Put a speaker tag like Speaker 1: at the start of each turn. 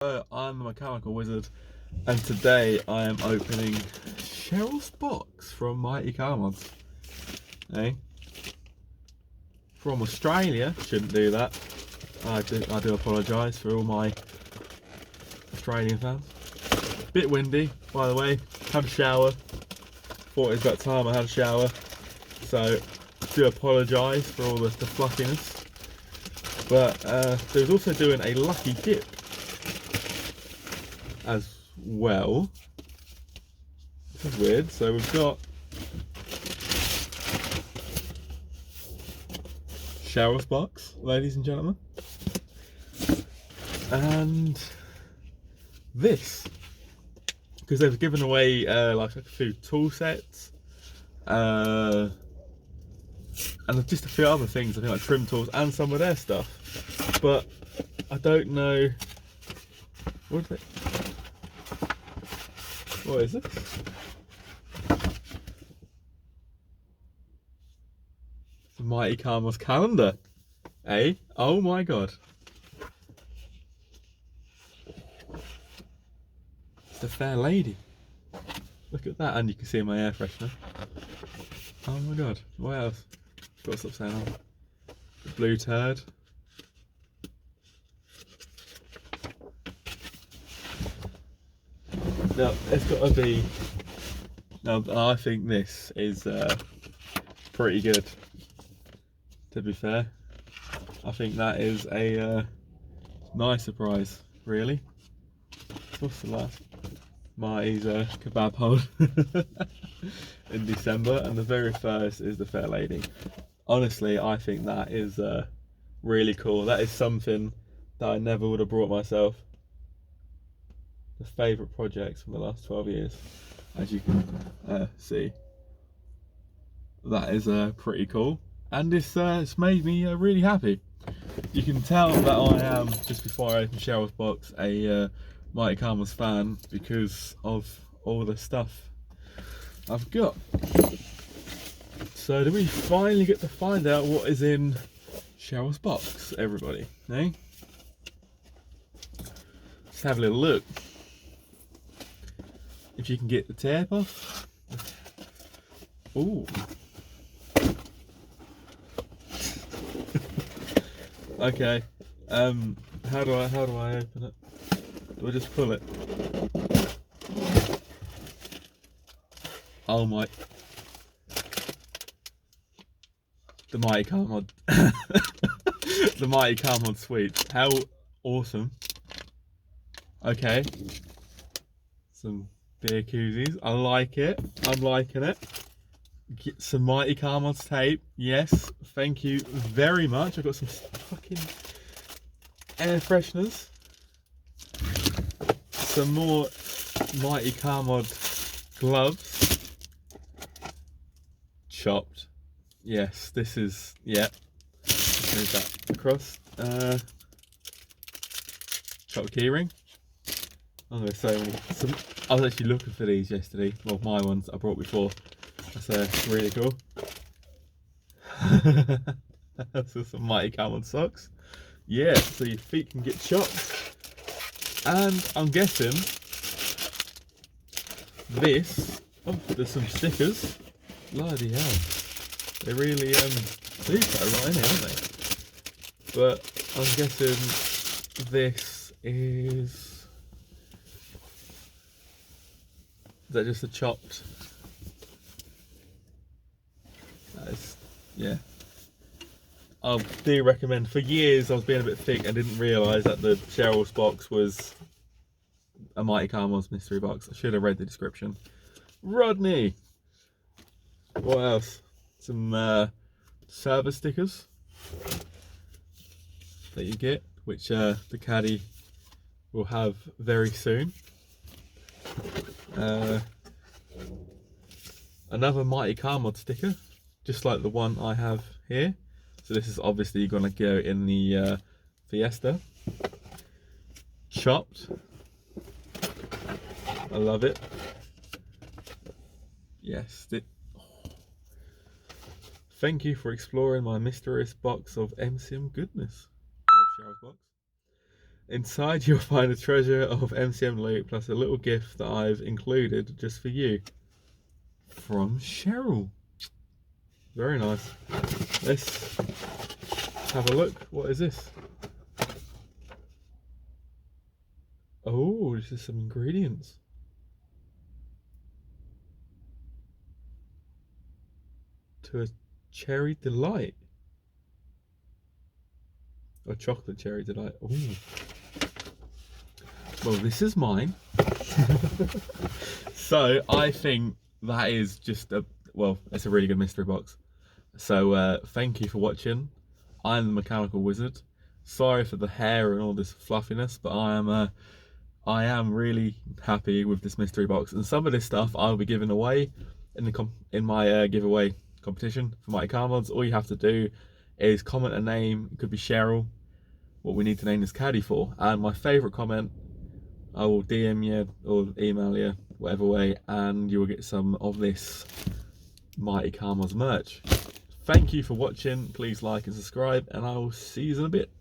Speaker 1: I'm the Mechanical Wizard, and today I am opening Cheryl's box from Mighty Car Mods. Hey? From Australia, shouldn't do that. I do apologise for all my Australian fans. Bit windy, by the way. Had a shower. Thought it was about time I had a shower. So, do apologise for all the fluffiness. But there was also doing a lucky dip as well. This is weird. So we've got Cheryl's box, ladies and gentlemen, and this, because they've given away like a few tool sets and just a few other things, I think, like trim tools and some of their stuff, but I don't know what is it. What is this? The Mighty Car Mods calendar, eh? Oh my god. It's the Fair Lady. Look at that, and you can see my air freshener. Oh my god, what else? Got to stop saying that. The blue turd. Now, it's got to be... Now, I think this is pretty good, to be fair. I think that is a nice surprise, really. What's the last? Marty's kebab hold in December, and the very first is the Fair Lady. Honestly, I think that is really cool. That is something that I never would have brought myself. The favourite projects from the last 12 years, as you can see. That is pretty cool, and it's made me really happy. You can tell that I am, just before I open Cheryl's box, a Mighty Car Mods fan because of all the stuff I've got. So do we finally get to find out what is in Cheryl's box, everybody? Eh? Let's have a little look. If you can get the tape off. Ooh. Okay. How do I open it? Do I just pull it? Oh my. The Mighty Car Mod. The Mighty Car Mod suite. How awesome. Okay. Some beer koozies. I like it. I'm liking it. Get some Mighty Car Mods tape. Yes. Thank you very much. I've got some fucking air fresheners. Some more Mighty Car Mod gloves. Chopped. Yes, this is, yeah. Move that across. Chopped keyring. Oh, there's so many. I was actually looking for these yesterday. Well, my ones I brought before. That's really cool. So some Mighty Car Mod socks. Yeah, so your feet can get chopped. And I'm guessing this. Oh, there's some stickers. Bloody hell. They really do go right in here, don't they? But I'm guessing this is that just a chopped? That is, yeah. I do recommend. For years I was being a bit thick and didn't realise that the Cheryl's box was a Mighty Car Mods mystery box. I should have read the description. Rodney! What else? Some server stickers that you get, which the caddy will have very soon. Another Mighty Car Mod sticker, just like the one I have here. So this is obviously going to go in the Fiesta. Chopped. I love it. Yes. Thank you for exploring my mysterious box of MCM goodness. Love Cheryl's box. Inside you'll find a treasure of MCM loot plus a little gift that I've included just for you. From Cheryl. Very nice. Let's have a look. What is this? Oh, this is some ingredients. To a cherry delight. Or chocolate cherry delight. Ooh. Well, this is mine. So I think that is just it's a really good mystery box. So thank you for watching. I'm the Mechanical Wizard. Sorry for the hair and all this fluffiness, but I am really happy with this mystery box, and some of this stuff I'll be giving away in my giveaway competition for Mighty Car Mods. All you have to do is comment a name. It could be Cheryl, what we need to name this caddy for, and my favourite comment I will DM you or email you, whatever way, and you will get some of this Mighty Car Mods merch. Thank you for watching. Please like and subscribe, and I will see you in a bit.